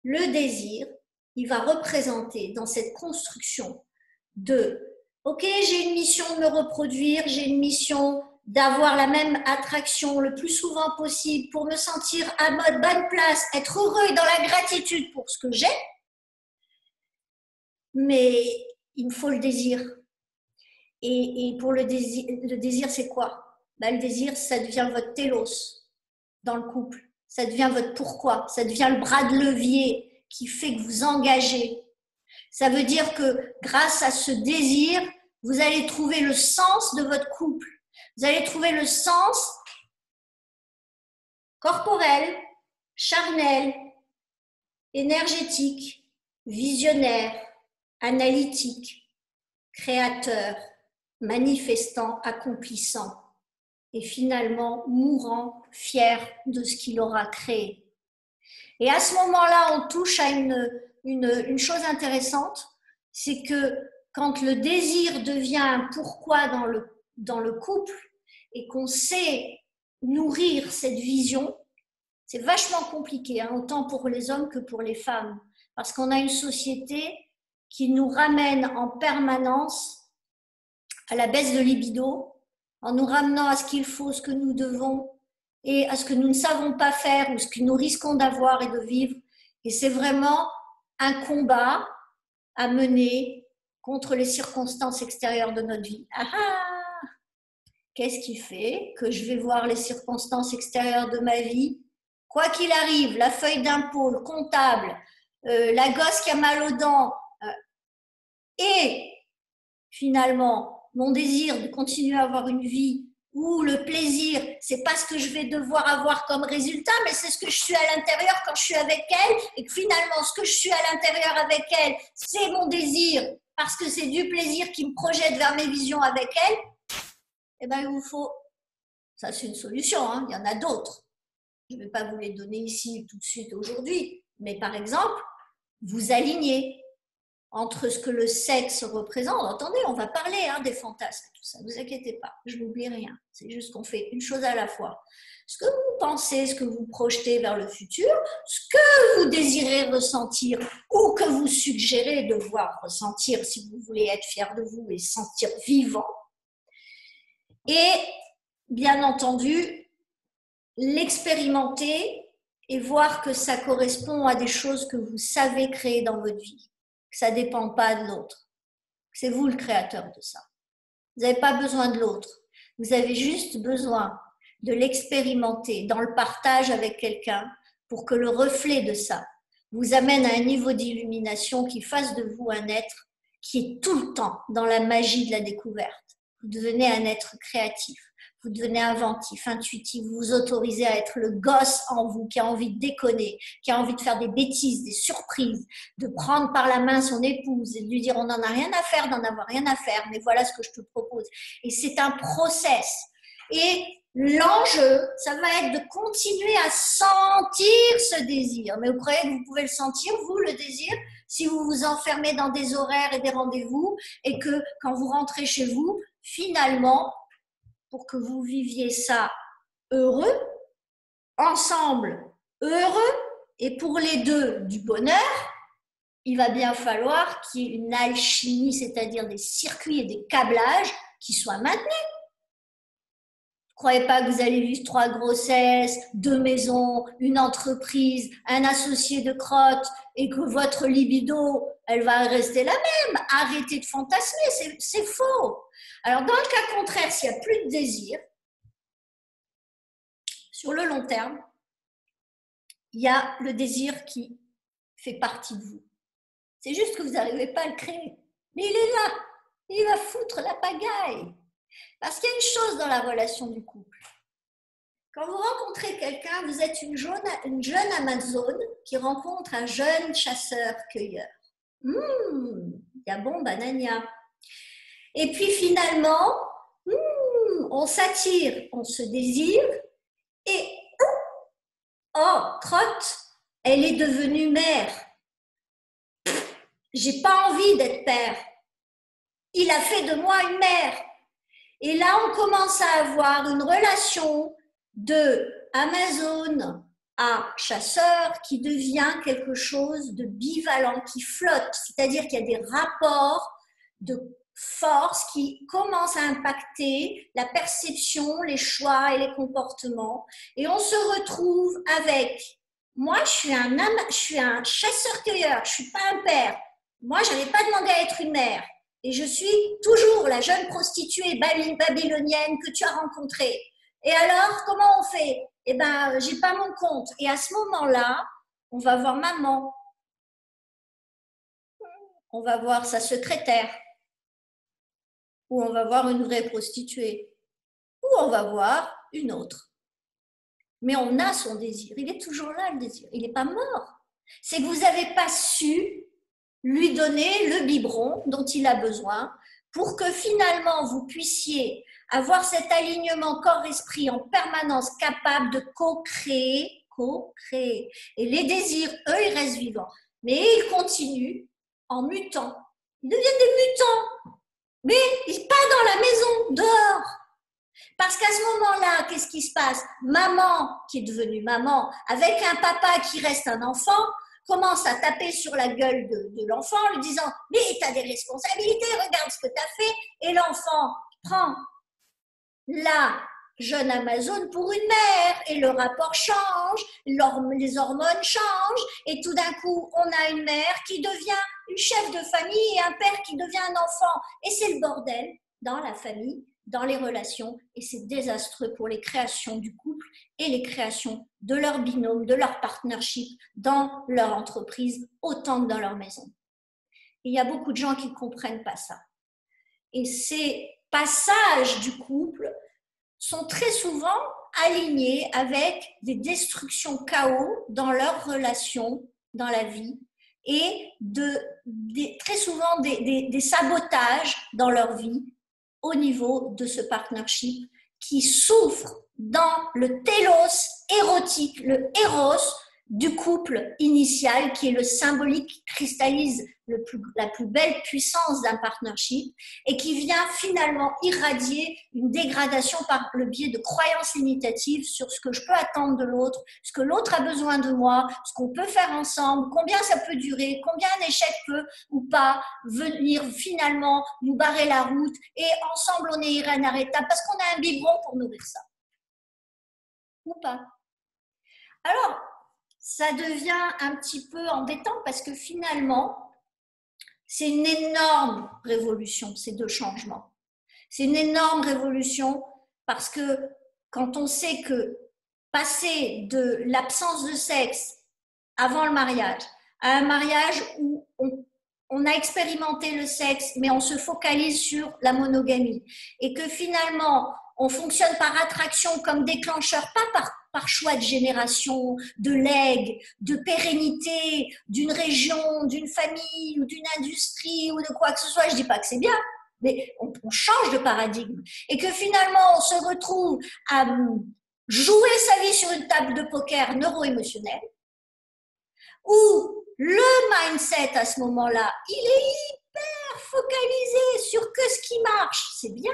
le désir, il va représenter dans cette construction de « Ok, j'ai une mission de me reproduire, j'ai une mission d'avoir la même attraction le plus souvent possible pour me sentir à ma bonne place, être heureux et dans la gratitude pour ce que j'ai, mais il me faut le désir. » Et pour le désir, c'est quoi? Le désir, ça devient votre télos dans le couple. Ça devient votre pourquoi. Ça devient le bras de levier qui fait que vous engagez. Ça veut dire que grâce à ce désir, vous allez trouver le sens de votre couple. Vous allez trouver le sens corporel, charnel, énergétique, visionnaire, analytique, créateur, manifestant, accomplissant et finalement mourant fier de ce qu'il aura créé. Et à ce moment-là, on touche à une chose intéressante, c'est que quand le désir devient un pourquoi dans le couple et qu'on sait nourrir cette vision, c'est vachement compliqué, hein, autant pour les hommes que pour les femmes, parce qu'on a une société qui nous ramène en permanence à la baisse de libido, en nous ramenant à ce qu'il faut, ce que nous devons, et à ce que nous ne savons pas faire ou ce que nous risquons d'avoir et de vivre. Et c'est vraiment un combat à mener contre les circonstances extérieures de notre vie. Ah ah! Qu'est-ce qui fait que je vais voir les circonstances extérieures de ma vie? Quoi qu'il arrive, la feuille d'impôt, le comptable, la gosse qui a mal aux dents, et finalement mon désir de continuer à avoir une vie où le plaisir, c'est pas ce que je vais devoir avoir comme résultat, mais c'est ce que je suis à l'intérieur quand je suis avec elle, et que finalement, ce que je suis à l'intérieur avec elle, c'est mon désir, parce que c'est du plaisir qui me projette vers mes visions avec elle, eh bien, il vous faut, ça c'est une solution, hein, il y en a d'autres. Je ne vais pas vous les donner ici tout de suite aujourd'hui, mais par exemple, vous alignez entre ce que le sexe représente. Attendez, on va parler des fantasmes, tout ça, ne vous inquiétez pas, je n'oublie rien. C'est juste qu'on fait une chose à la fois. Ce que vous pensez, ce que vous projetez vers le futur, ce que vous désirez ressentir ou que vous suggérez devoir ressentir si vous voulez être fier de vous et sentir vivant. Et bien entendu, l'expérimenter et voir que ça correspond à des choses que vous savez créer dans votre vie. Ça ne dépend pas de l'autre. C'est vous le créateur de ça. Vous n'avez pas besoin de l'autre. Vous avez juste besoin de l'expérimenter dans le partage avec quelqu'un pour que le reflet de ça vous amène à un niveau d'illumination qui fasse de vous un être qui est tout le temps dans la magie de la découverte. Vous devenez un être créatif. Vous devenez inventif, intuitif, vous vous autorisez à être le gosse en vous qui a envie de déconner, qui a envie de faire des bêtises, des surprises, de prendre par la main son épouse et de lui dire on n'en a rien à faire, d'en avoir rien à faire, mais voilà ce que je te propose. Et c'est un process. Et l'enjeu, ça va être de continuer à sentir ce désir. Mais vous croyez que vous pouvez le sentir, vous, le désir, si vous vous enfermez dans des horaires et des rendez-vous et que quand vous rentrez chez vous, finalement, pour que vous viviez ça heureux, ensemble heureux, et pour les deux du bonheur, il va bien falloir qu'il y ait une alchimie, c'est-à-dire des circuits et des câblages qui soient maintenus. Ne croyez pas que vous allez vivre 3 grossesses, 2 maisons, une entreprise, un associé de crotte et que votre libido, elle va rester la même. Arrêtez de fantasmer, c'est faux. Alors, dans le cas contraire, s'il n'y a plus de désir, sur le long terme, il y a le désir qui fait partie de vous. C'est juste que vous n'arrivez pas à le créer. Mais il est là. Il va foutre la pagaille. Parce qu'il y a une chose dans la relation du couple. Quand vous rencontrez quelqu'un, vous êtes une jeune Amazone qui rencontre un jeune chasseur-cueilleur. Il y a bon banania. Et puis finalement, on s'attire, on se désire, et oh, crotte, elle est devenue mère. J'ai pas envie d'être père. Il a fait de moi une mère. Et là, on commence à avoir une relation de Amazone à chasseur qui devient quelque chose de bivalent, qui flotte. C'est-à-dire qu'il y a des rapports de force qui commencent à impacter la perception, les choix et les comportements. Et on se retrouve avec, moi je suis un chasseur-cueilleur, je ne suis pas un père. Moi, je n'avais pas demandé à être une mère. Et je suis toujours la jeune prostituée babylonienne que tu as rencontrée. Et alors, comment on fait? Eh bien, je n'ai pas mon compte. Et à ce moment-là, on va voir maman. On va voir sa secrétaire. Ou on va voir une vraie prostituée. Ou on va voir une autre. Mais on a son désir. Il est toujours là, le désir. Il n'est pas mort. C'est que vous n'avez pas su lui donner le biberon dont il a besoin pour que finalement vous puissiez avoir cet alignement corps-esprit en permanence capable de co-créer. Et les désirs, eux, ils restent vivants. Mais ils continuent en mutant. Ils deviennent des mutants. Mais pas dans la maison, dehors. Parce qu'à ce moment-là, qu'est-ce qui se passe? Maman, qui est devenue maman, avec un papa qui reste un enfant, commence à taper sur la gueule de l'enfant, lui disant « Mais tu as des responsabilités, regarde ce que tu as fait ». Et l'enfant prend la jeune Amazone pour une mère, et le rapport change, les hormones changent, et tout d'un coup, on a une mère qui devient une chef de famille et un père qui devient un enfant. Et c'est le bordel dans la famille, dans les relations, et c'est désastreux pour les créations du couple et les créations de leur binôme, de leur partnership dans leur entreprise, autant que dans leur maison. Et il y a beaucoup de gens qui ne comprennent pas ça. Et ces passages du couple sont très souvent alignés avec des destructions chaos dans leurs relations, dans la vie, et très souvent des sabotages dans leur vie au niveau de ce partnership qui souffre dans le télos érotique, le éros du couple initial qui est le symbolique qui cristallise la plus belle puissance d'un partnership et qui vient finalement irradier une dégradation par le biais de croyances limitatives sur ce que je peux attendre de l'autre, ce que l'autre a besoin de moi, ce qu'on peut faire ensemble, combien ça peut durer, combien un échec peut ou pas venir finalement nous barrer la route et ensemble on est inarrêtable parce qu'on a un biberon pour nourrir ça. Ou pas. Alors, ça devient un petit peu embêtant parce que finalement, c'est une énorme révolution, ces deux changements. C'est une énorme révolution parce que quand on sait que passer de l'absence de sexe avant le mariage à un mariage où on a expérimenté le sexe mais on se focalise sur la monogamie et que finalement on fonctionne par attraction comme déclencheur, pas par choix de génération, de legs, de pérennité, d'une région, d'une famille ou d'une industrie ou de quoi que ce soit. Je dis pas que c'est bien, mais on change de paradigme. Et que finalement, on se retrouve à jouer sa vie sur une table de poker neuro-émotionnelle où le mindset à ce moment-là, il est hyper focalisé sur que ce qui marche, c'est bien.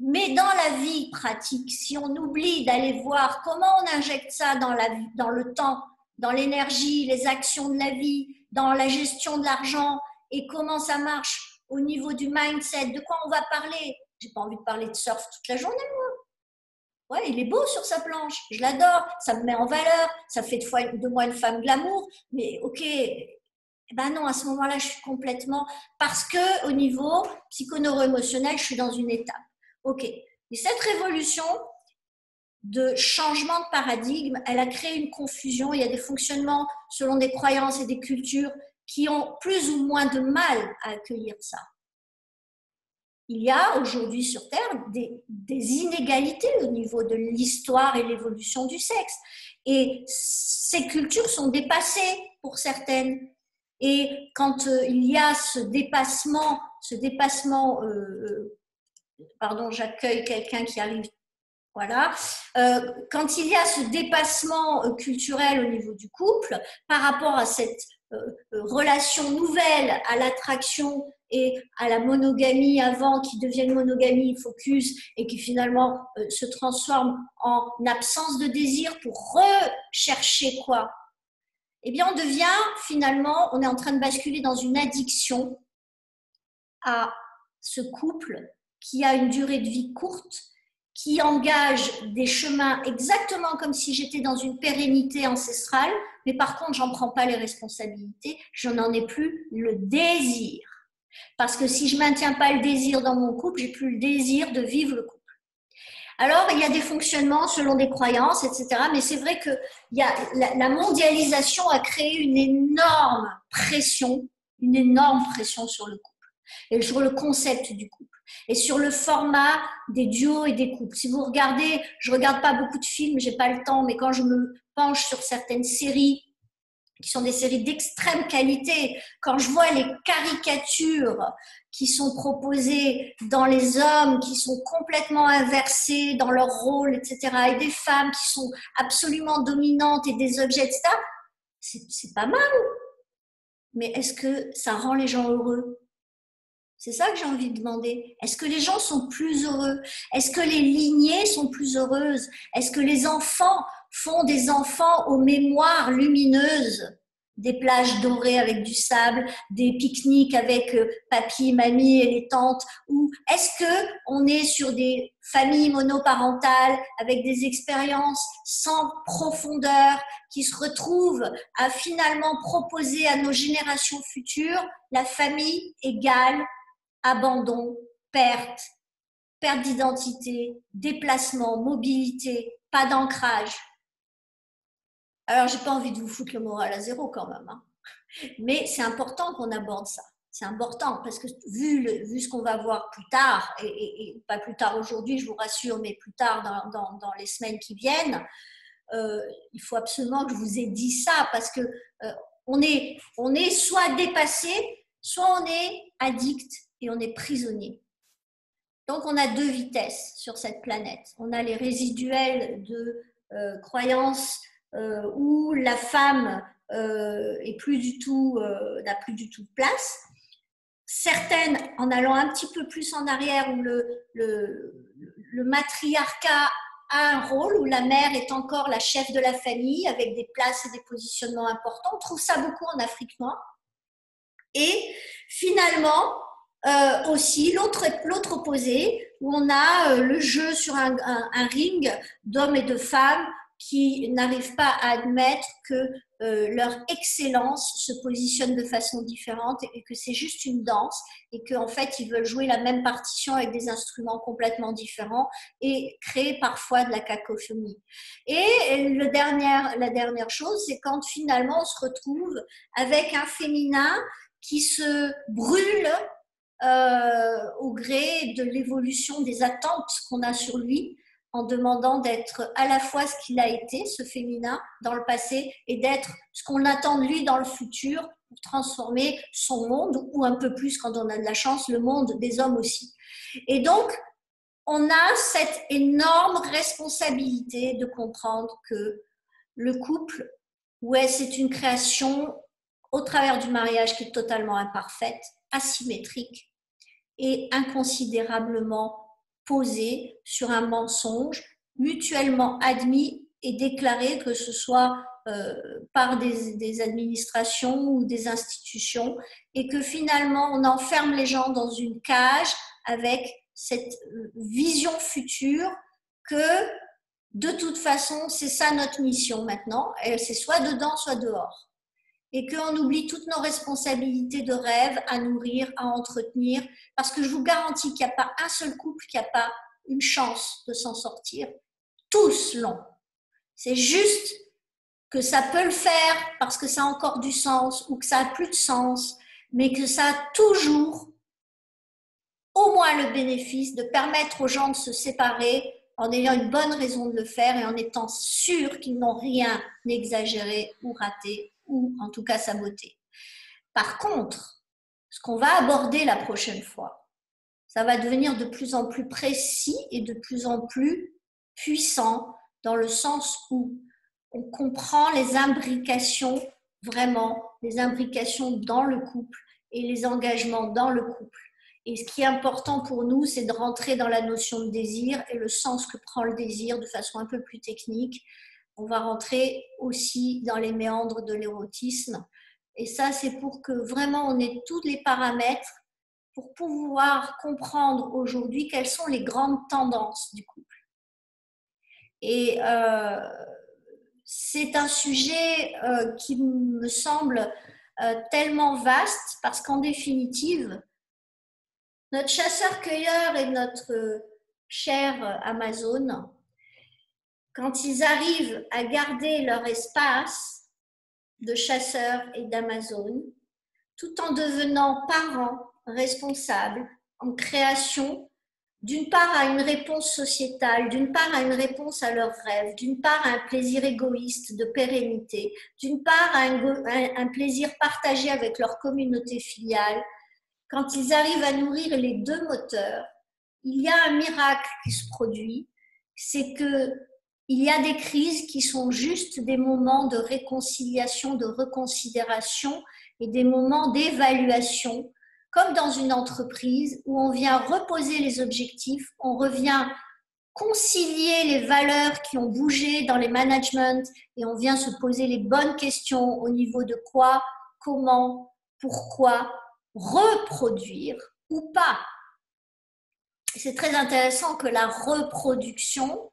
Mais dans la vie pratique, si on oublie d'aller voir comment on injecte ça dans le temps, dans l'énergie, les actions de la vie, dans la gestion de l'argent et comment ça marche au niveau du mindset, de quoi on va parler. J'ai pas envie de parler de surf toute la journée, moi. Ouais, il est beau sur sa planche, je l'adore, ça me met en valeur, ça fait de moi une femme glamour, mais ok, ben non, à ce moment-là, je suis complètement... Parce que au niveau psychoneuro-émotionnel, je suis dans une étape. Ok, et cette révolution de changement de paradigme, elle a créé une confusion. Il y a des fonctionnements selon des croyances et des cultures qui ont plus ou moins de mal à accueillir ça. Il y a aujourd'hui sur Terre des inégalités au niveau de l'histoire et l'évolution du sexe. Et ces cultures sont dépassées pour certaines. Et quand il y a ce dépassement, pardon, j'accueille quelqu'un qui arrive, voilà. Quand il y a ce dépassement culturel au niveau du couple, par rapport à cette relation nouvelle à l'attraction et à la monogamie avant, qui devient une monogamie focus et qui finalement se transforme en absence de désir pour rechercher quoi? Eh bien, on devient finalement, on est en train de basculer dans une addiction à ce couple qui a une durée de vie courte, qui engage des chemins exactement comme si j'étais dans une pérennité ancestrale, mais par contre, j'en prends pas les responsabilités, je n'en ai plus le désir. Parce que si je maintiens pas le désir dans mon couple, j'ai plus le désir de vivre le couple. Alors, il y a des fonctionnements selon des croyances, etc. Mais c'est vrai que la mondialisation a créé une énorme pression sur le couple et sur le concept du couple et sur le format des duos et des couples. Si vous regardez, je regarde pas beaucoup de films, j'ai pas le temps, mais quand je me penche sur certaines séries qui sont des séries d'extrême qualité. Quand je vois les caricatures qui sont proposées dans les hommes, qui sont complètement inversés dans leur rôle, etc., et des femmes qui sont absolument dominantes et des objets, etc., c'est pas mal. Mais est-ce que ça rend les gens heureux? C'est ça que j'ai envie de demander. Est-ce que les gens sont plus heureux? Est-ce que les lignées sont plus heureuses? Est-ce que les enfants font des enfants aux mémoires lumineuses? Des plages dorées avec du sable, des pique-niques avec papy, mamie et les tantes? Ou est-ce qu'on est sur des familles monoparentales avec des expériences sans profondeur qui se retrouvent à finalement proposer à nos générations futures la famille égale abandon, perte d'identité, déplacement, mobilité, pas d'ancrage? Alors, j'ai pas envie de vous foutre le moral à zéro quand même, hein. Mais c'est important qu'on aborde ça. C'est important parce que vu ce qu'on va voir plus tard, et pas plus tard aujourd'hui, je vous rassure, mais plus tard dans les semaines qui viennent, il faut absolument que je vous ai dit ça parce que on est soit dépassé, soit on est addict et on est prisonnier. Donc, on a deux vitesses sur cette planète. On a les résiduels de croyances où la femme n'a plus du tout de place. Certaines, en allant un petit peu plus en arrière, où le matriarcat a un rôle, où la mère est encore la chef de la famille, avec des places et des positionnements importants. On trouve ça beaucoup en Afrique noire. Et finalement, aussi l'autre opposé, où on a le jeu sur un ring d'hommes et de femmes qui n'arrivent pas à admettre que leur excellence se positionne de façon différente et que c'est juste une danse et qu'en fait ils veulent jouer la même partition avec des instruments complètement différents et créer parfois de la cacophonie. Et la dernière chose, c'est quand finalement on se retrouve avec un féminin qui se brûle au gré de l'évolution des attentes qu'on a sur lui, en demandant d'être à la fois ce qu'il a été, ce féminin, dans le passé, et d'être ce qu'on attend de lui dans le futur pour transformer son monde, ou un peu plus quand on a de la chance, le monde des hommes aussi. Et donc, on a cette énorme responsabilité de comprendre que le couple, ouais, c'est une création au travers du mariage qui est totalement imparfaite, asymétrique et inconsidérablement posée sur un mensonge mutuellement admis et déclaré, que ce soit par des administrations ou des institutions, et que finalement on enferme les gens dans une cage avec cette vision future que de toute façon c'est ça notre mission maintenant, c'est soit dedans soit dehors. Et qu'on oublie toutes nos responsabilités de rêve à nourrir, à entretenir, parce que je vous garantis qu'il n'y a pas un seul couple qui n'a pas une chance de s'en sortir. Tous l'ont. C'est juste que ça peut le faire parce que ça a encore du sens ou que ça n'a plus de sens, mais que ça a toujours au moins le bénéfice de permettre aux gens de se séparer en ayant une bonne raison de le faire et en étant sûrs qu'ils n'ont rien exagéré ou raté, ou en tout cas saboté. Par contre, ce qu'on va aborder la prochaine fois, ça va devenir de plus en plus précis et de plus en plus puissant, dans le sens où on comprend les imbrications, vraiment, les imbrications dans le couple et les engagements dans le couple. Et ce qui est important pour nous, c'est de rentrer dans la notion de désir et le sens que prend le désir de façon un peu plus technique. On va rentrer aussi dans les méandres de l'érotisme. Et ça, c'est pour que vraiment on ait tous les paramètres pour pouvoir comprendre aujourd'hui quelles sont les grandes tendances du couple. Et c'est un sujet qui me semble tellement vaste parce qu'en définitive, notre chasseur-cueilleur et notre cher Amazon, quand ils arrivent à garder leur espace de chasseurs et d'Amazon, tout en devenant parents responsables, en création d'une part à une réponse sociétale, d'une part à une réponse à leurs rêves, d'une part à un plaisir égoïste de pérennité, d'une part à un plaisir partagé avec leur communauté filiale, quand ils arrivent à nourrir les deux moteurs, il y a un miracle qui se produit, c'est que il y a des crises qui sont juste des moments de réconciliation, de reconsidération et des moments d'évaluation, comme dans une entreprise où on vient reposer les objectifs, on revient concilier les valeurs qui ont bougé dans les managements et on vient se poser les bonnes questions au niveau de quoi, comment, pourquoi, reproduire ou pas. C'est très intéressant que la reproduction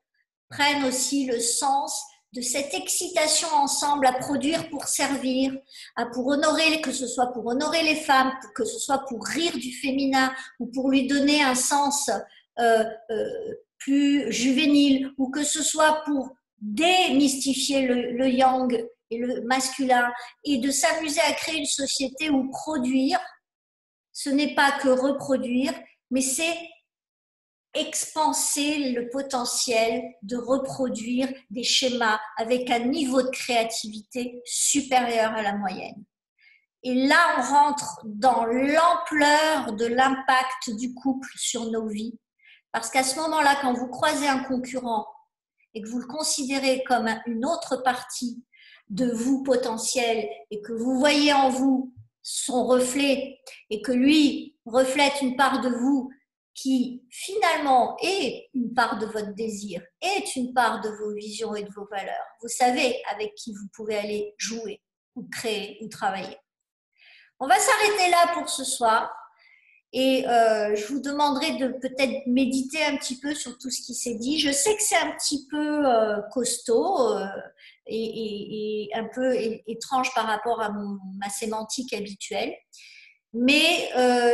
prenne aussi le sens de cette excitation ensemble à produire pour servir, pour honorer, que ce soit pour honorer les femmes, que ce soit pour rire du féminin ou pour lui donner un sens plus juvénile, ou que ce soit pour démystifier le yang et le masculin, et de s'amuser à créer une société où produire, ce n'est pas que reproduire, mais c'est expanser le potentiel de reproduire des schémas avec un niveau de créativité supérieur à la moyenne. Et là, on rentre dans l'ampleur de l'impact du couple sur nos vies. Parce qu'à ce moment-là, quand vous croisez un concurrent et que vous le considérez comme une autre partie de vous potentiel et que vous voyez en vous son reflet et que lui reflète une part de vous qui finalement est une part de votre désir, est une part de vos visions et de vos valeurs. Vous savez avec qui vous pouvez aller jouer ou créer ou travailler. On va s'arrêter là pour ce soir et je vous demanderai de peut-être méditer un petit peu sur tout ce qui s'est dit. Je sais que c'est un petit peu costaud et un peu étrange par rapport à ma sémantique habituelle, mais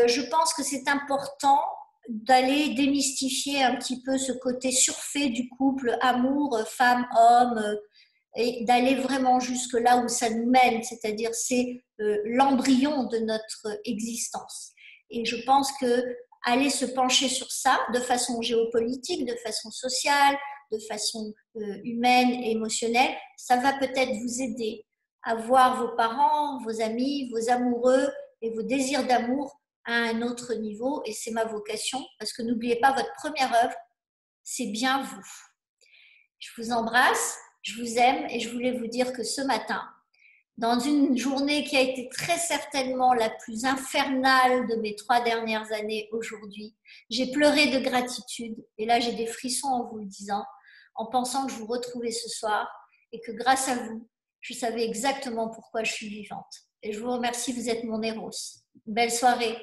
je pense que c'est important d'aller démystifier un petit peu ce côté surfait du couple, amour, femme, homme, et d'aller vraiment jusque là où ça nous mène, c'est-à-dire c'est l'embryon de notre existence. Et je pense que aller se pencher sur ça de façon géopolitique, de façon sociale, de façon humaine et émotionnelle, ça va peut-être vous aider à voir vos parents, vos amis, vos amoureux et vos désirs d'amour à un autre niveau, et c'est ma vocation, parce que n'oubliez pas, votre première œuvre, c'est bien vous. Je vous embrasse, je vous aime, et je voulais vous dire que ce matin, dans une journée qui a été très certainement la plus infernale de mes 3 dernières années aujourd'hui, j'ai pleuré de gratitude, et là j'ai des frissons en vous le disant, en pensant que je vous retrouvais ce soir, et que grâce à vous, je savais exactement pourquoi je suis vivante. Et je vous remercie, vous êtes mon héros. Belle soirée.